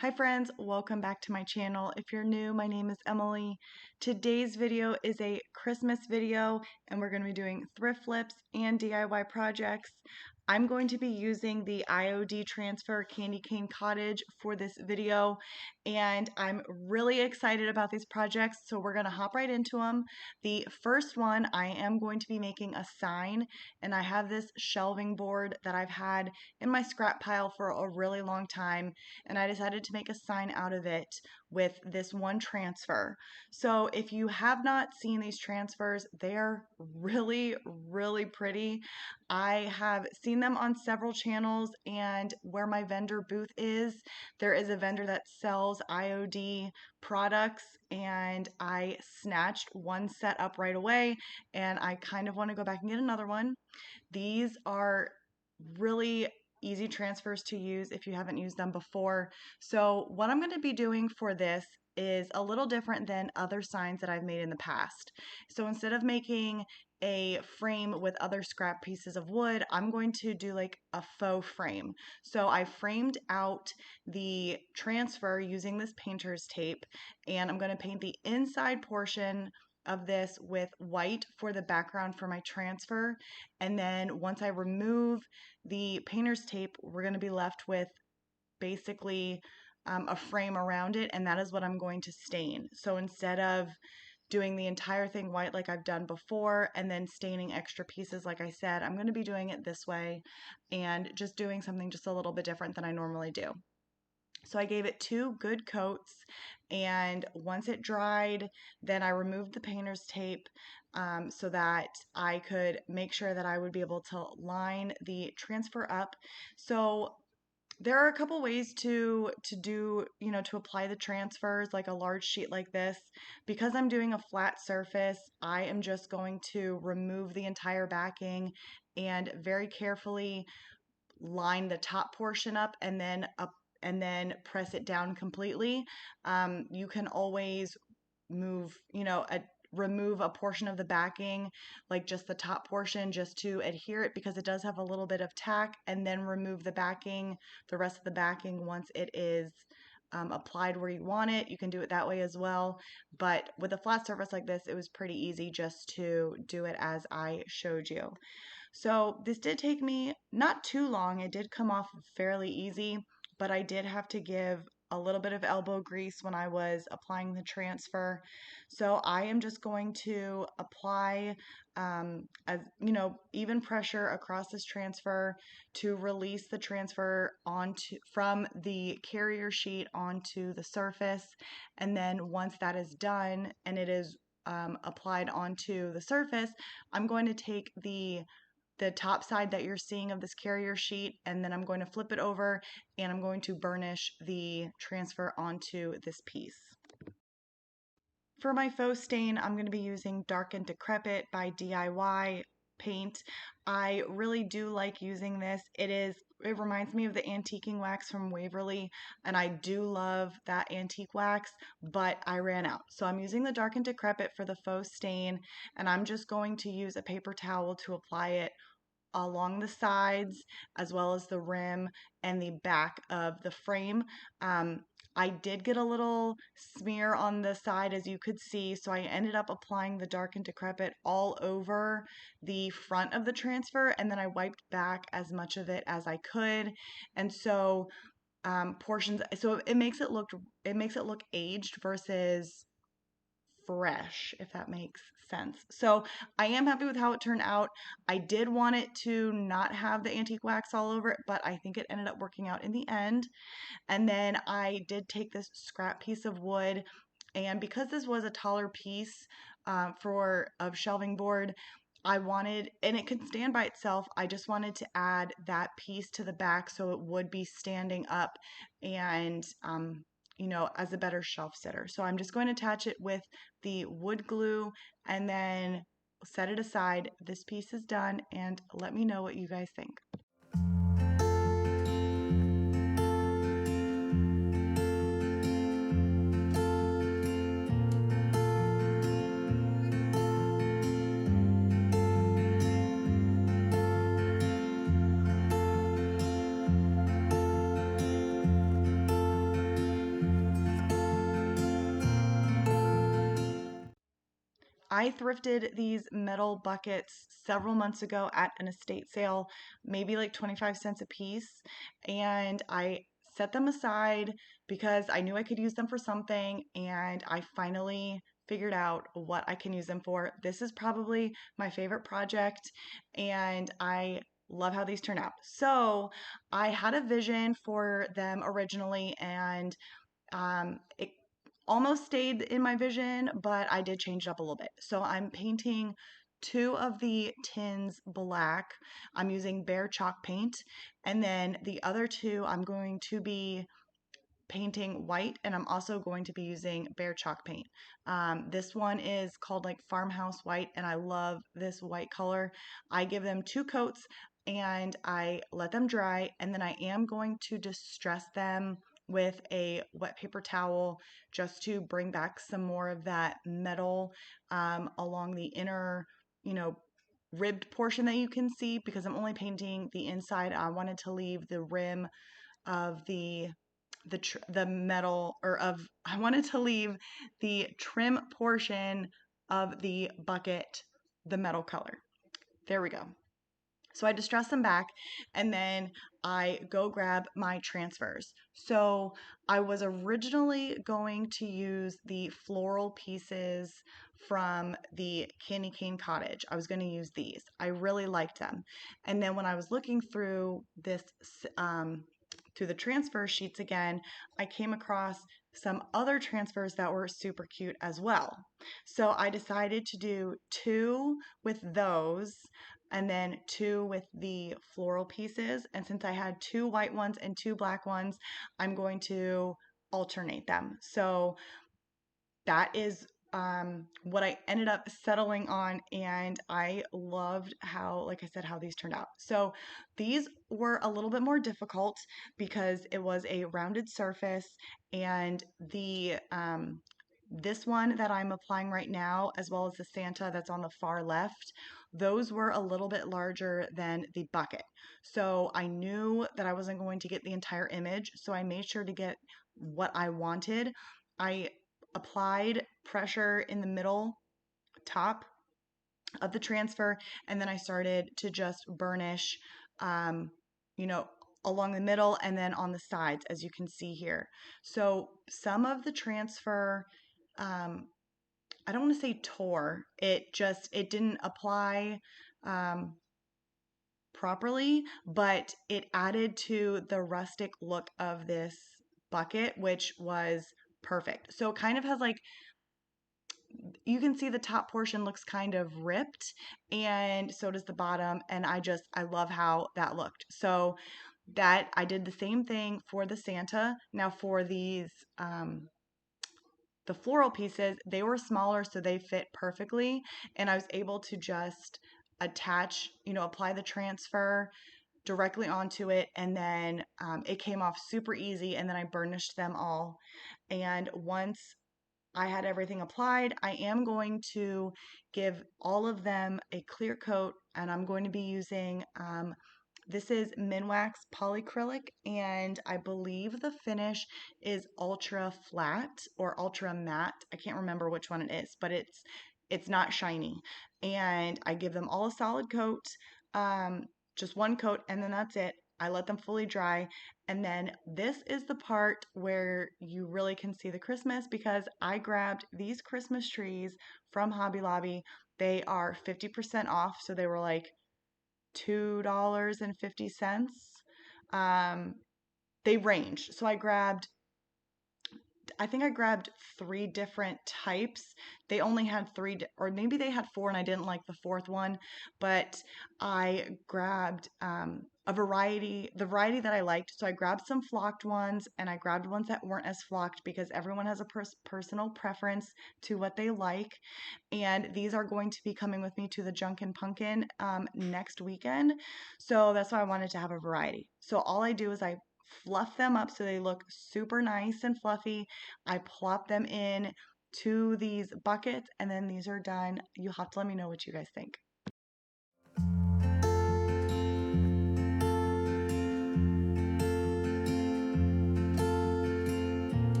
Hi friends, welcome back to my channel. If you're new, my name is Emily. Today's video is a Christmas video and we're going to be doing thrift flips and DIY projects. I'm going to be using the IOD transfer Candy Cane Cottage for this video and I'm really excited about these projects, so we're going to hop right into them. The first one, I am going to be making a sign, and I have this shelving board that I've had in my scrap pile for a really long time, and I decided to make a sign out of it with this one transfer. So if you have not seen these transfers, they're really pretty. I have seen them on several channels, and where my vendor booth is, there is a vendor that sells IOD products, and I snatched one set up right away, and I kind of want to go back and get another one. These are really easy transfers to use if you haven't used them before. So what I'm going to be doing for this is a little different than other signs that I've made in the past. So instead of making a frame with other scrap pieces of wood, I'm going to do like a faux frame. So I framed out the transfer using this painter's tape, and I'm going to paint the inside portion of this with white for the background for my transfer. And then once I remove the painter's tape, we're going to be left with basically a frame around it, and that is what I'm going to stain. So instead of doing the entire thing white like I've done before and then staining extra pieces, like I said, I'm going to be doing it this way and just doing something just a little bit different than I normally do. So I gave it 2 good coats, and once it dried, then I removed the painter's tape so that I could make sure that I would be able to line the transfer up. So there are a couple ways to do, to apply the transfers, like a large sheet like this. Because I'm doing a flat surface, I am just going to remove the entire backing and very carefully line the top portion up and then press it down completely. You can always move, remove a portion of the backing, like just the top portion, just to adhere it because it does have a little bit of tack, and then remove the backing, the rest of the backing once it is applied where you want it. You can do it that way as well. But with a flat surface like this, it was pretty easy just to do it as I showed you. So this did take me not too long. It did come off fairly easy, but I did have to give a little bit of elbow grease when I was applying the transfer. So I am just going to apply even pressure across this transfer to release the transfer from the carrier sheet onto the surface. And then once that is done and it is applied onto the surface, I'm going to take the top side that you're seeing of this carrier sheet, and then I'm going to flip it over and I'm going to burnish the transfer onto this piece. For my faux stain, I'm going to be using Dark and Decrepit by DIY paint. I really do like using this. It reminds me of the antiquing wax from Waverly, and I do love that antique wax, but I ran out. So I'm using the Dark and Decrepit for the faux stain, and I'm just going to use a paper towel to apply it along the sides as well as the rim and the back of the frame. I did get a little smear on the side, as you could see, so I ended up applying the Dark and Decrepit all over the front of the transfer, and then I wiped back as much of it as I could. And so it makes it look aged versus fresh, if that makes sense. So I am happy with how it turned out. I did want it to not have the antique wax all over it, but I think it ended up working out in the end. And then I did take this scrap piece of wood, and because this was a taller piece of shelving board, and it could stand by itself, I just wanted to add that piece to the back so it would be standing up and as a better shelf sitter. So I'm just going to attach it with the wood glue and then set it aside. This piece is done, and let me know what you guys think. I thrifted these metal buckets several months ago at an estate sale, maybe like 25 cents a piece, and I set them aside because I knew I could use them for something, and I finally figured out what I can use them for. This is probably my favorite project, and I love how these turn out. So I had a vision for them originally, and it almost stayed in my vision, but I did change it up a little bit. So I'm painting two of the tins black. I'm using bare chalk paint, and then the other two I'm going to be painting white, and I'm also going to be using bare chalk paint. This one is called like farmhouse white, and I love this white color. I give them two coats and I let them dry, and then I am going to distress them with a wet paper towel just to bring back some more of that metal along the inner, you know, ribbed portion that you can see, because I'm only painting the inside. I wanted to leave the rim of the metal, or of I wanted to leave the trim portion of the bucket the metal color. There we go. So I distress them back, and then I go grab my transfers. So I was originally going to use the floral pieces from the Candy Cane Cottage. I was going to use these. I really liked them. And then when I was looking through this, through the transfer sheets again, I came across some other transfers that were super cute as well. So I decided to do two with those and then two with the floral pieces. And since I had two white ones and two black ones, I'm going to alternate them. So that is what I ended up settling on, and I loved how, like I said, how these turned out. So these were a little bit more difficult because it was a rounded surface, and the this one that I'm applying right now, as well as the Santa that's on the far left, those were a little bit larger than the bucket. So I knew that I wasn't going to get the entire image, so I made sure to get what I wanted. I applied pressure in the middle top of the transfer, and then I started to just burnish, um, you know, along the middle and then on the sides, as you can see here. So some of the transfer, I don't want to say tore, it didn't apply um, properly, but it added to the rustic look of this bucket, which was perfect. So it kind of has like, you can see the top portion looks kind of ripped, and so does the bottom, and I love how that looked. So that I did the same thing for the Santa. Now for these the floral pieces, they were smaller, so they fit perfectly, and I was able to just attach, apply the transfer directly onto it, and then it came off super easy, and then I burnished them all. And once I had everything applied, I am going to give all of them a clear coat, and I'm going to be using this is Minwax polycrylic, and I believe the finish is ultra flat or ultra matte. I can't remember which one it is, but it's not shiny. And I give them all a solid coat, just one coat, and then that's it. I let them fully dry. And then this is the part where you really can see the Christmas, because I grabbed these Christmas trees from Hobby Lobby. They are 50% off, so they were like $2.50. Um, they range. So I think I grabbed three different types. They only had three, or maybe they had four, and I didn't like the fourth one. But I grabbed a variety, the variety that I liked. So I grabbed some flocked ones, and I grabbed ones that weren't as flocked, because everyone has a personal preference to what they like. And these are going to be coming with me to the Junkin' Pumpkin next weekend. So that's why I wanted to have a variety. So all I do is I fluff them up so they look super nice and fluffy. I plop them in to these buckets, and then these are done. You'll have to let me know what you guys think.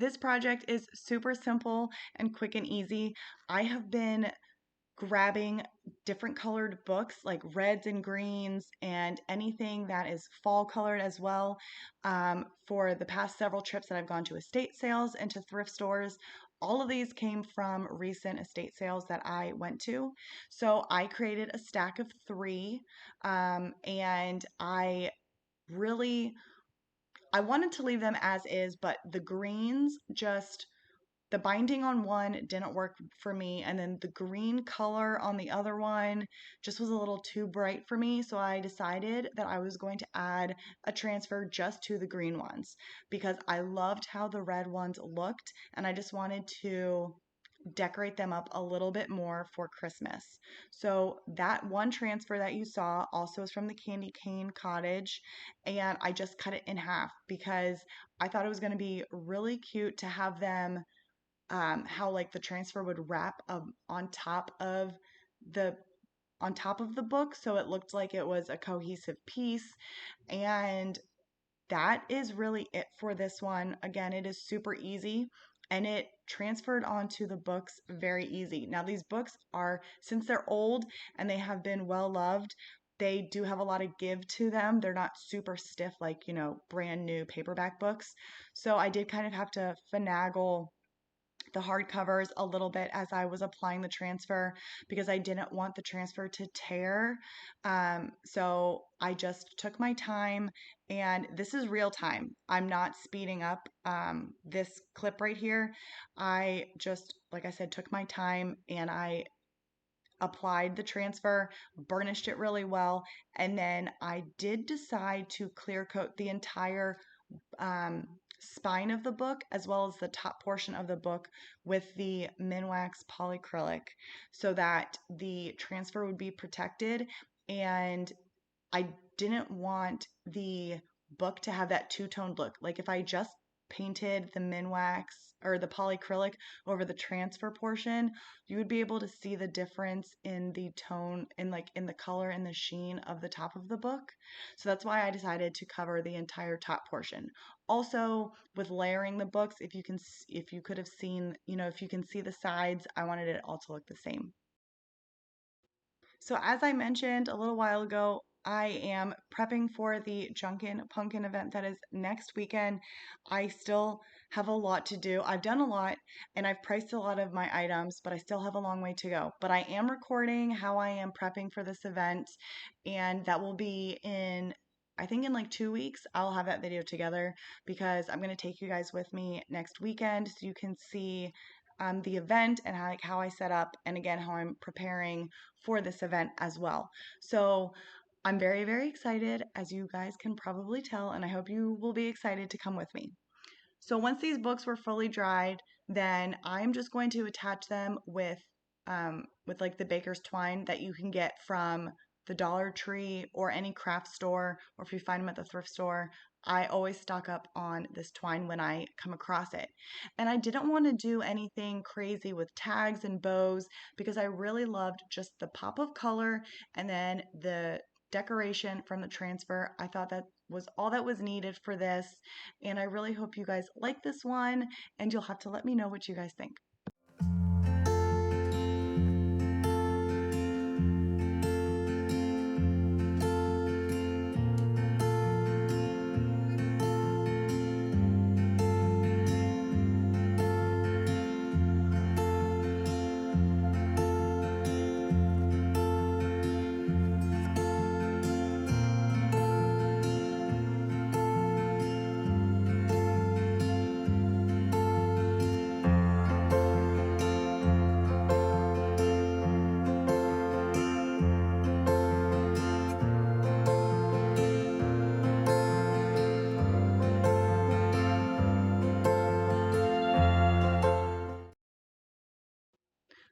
this project is super simple and quick and easy. I have been grabbing different colored books like reds and greens and anything that is fall colored as well, for the past several trips that I've gone to estate sales and to thrift stores. All of these came from recent estate sales that I went to. So I created a stack of three, and really I wanted to leave them as is, but the greens just the binding on one didn't work for me, and then the green color on the other one just was a little too bright for me. So I decided that I was going to add a transfer just to the green ones because I loved how the red ones looked, and I just wanted to decorate them up a little bit more for Christmas. So that one transfer that you saw also is from the Candy Cane Cottage, and I just cut it in half because I thought it was going to be really cute to have them, how like the transfer would wrap the on top of the book, so it looked like it was a cohesive piece. And that is really it for this one. Again, it is super easy and it transferred onto the books very easy. Now these books are, since they're old and they have been well loved, they do have a lot of give to them. They're not super stiff like, brand new paperback books. So I did kind of have to finagle the hardcovers a little bit as I was applying the transfer because I didn't want the transfer to tear. So I just took my time, and this is real time. I'm not speeding up this clip right here. I just, like I said, took my time and I applied the transfer, burnished it really well, and then I did decide to clear coat the entire um, spine of the book as well as the top portion of the book with the Minwax polyacrylic so that the transfer would be protected. And I didn't want the book to have that two-toned look. Like if I just painted the Minwax or the polyacrylic over the transfer portion, you would be able to see the difference in the tone and like in the color and the sheen of the top of the book. So that's why I decided to cover the entire top portion. Also, with layering the books, if you could have seen, if you can see the sides, I wanted it all to look the same. So, as I mentioned a little while ago, I am prepping for the Junkin Pumpkin event that is next weekend. I still have a lot to do. I've done a lot and I've priced a lot of my items, but I still have a long way to go. But I am recording how I am prepping for this event, and that will be I think in like 2 weeks. I'll have that video together because I'm going to take you guys with me next weekend so you can see the event and how I set up, and again how I'm preparing for this event as well. So I'm very, very excited, as you guys can probably tell, and I hope you will be excited to come with me. So once these books were fully dried, then I'm just going to attach them with like the baker's twine that you can get from the Dollar Tree or any craft store, or if you find them at the thrift store. I always stock up on this twine when I come across it. And I didn't want to do anything crazy with tags and bows because I really loved just the pop of color and then the decoration from the transfer. I thought that was all that was needed for this, and I really hope you guys like this one, and you'll have to let me know what you guys think.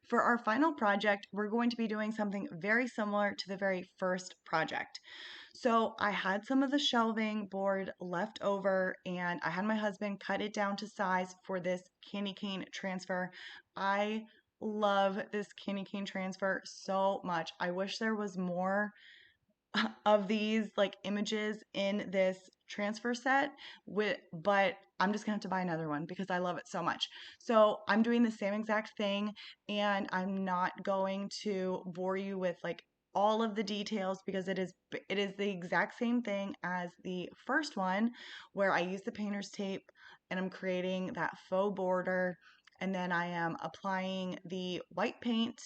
For our final project, we're going to be doing something very similar to the very first project. So I had some of the shelving board left over, and I had my husband cut it down to size for this candy cane transfer. I love this candy cane transfer so much. I wish there was more of these like images in this transfer set but I'm just gonna have to buy another one because I love it so much. So I'm doing the same exact thing, and I'm not going to bore you with like all of the details because it is the exact same thing as the first one, where I use the painter's tape and I'm creating that faux border, and then I am applying the white paint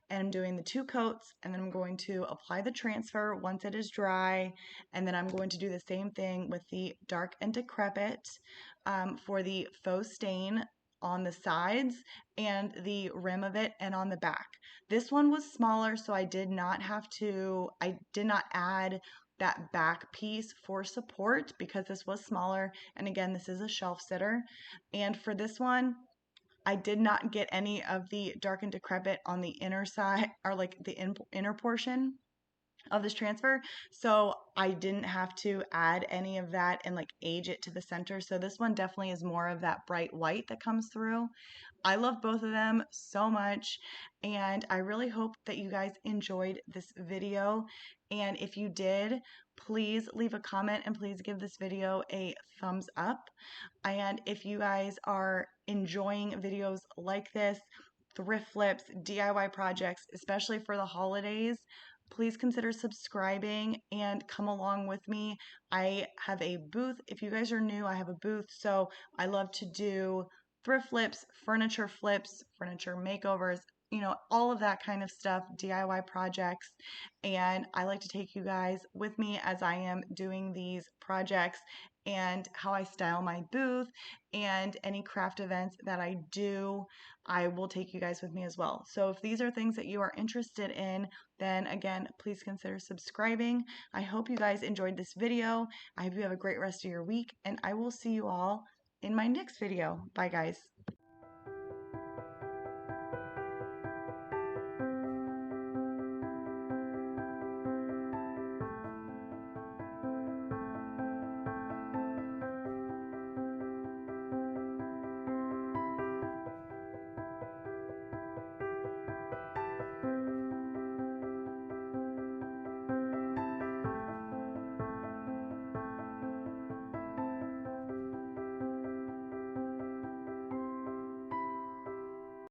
and I'm doing the 2 coats, and then I'm going to apply the transfer once it is dry, and then I'm going to do the same thing with the dark and decrepit for the faux stain on the sides and the rim of it and on the back. This one was smaller, so I did not add that back piece for support because this was smaller, and again, this is a shelf sitter. And for this one, I did not get any of the dark and decrepit on the inner side or like the inner portion of this transfer. So I didn't have to add any of that and like age it to the center. So this one definitely is more of that bright white that comes through. I love both of them so much, and I really hope that you guys enjoyed this video. And if you did, please leave a comment and please give this video a thumbs up. And if you guys are enjoying videos like this, thrift flips, DIY projects, especially for the holidays, please consider subscribing and come along with me. I have a booth. If you guys are new, I have a booth. So I love to do thrift flips, furniture makeovers, all of that kind of stuff, DIY projects. And I like to take you guys with me as I am doing these projects and how I style my booth and any craft events that I do. I will take you guys with me as well. So if these are things that you are interested in, then again, please consider subscribing. I hope you guys enjoyed this video. I hope you have a great rest of your week, and I will see you all in my next video. Bye, guys.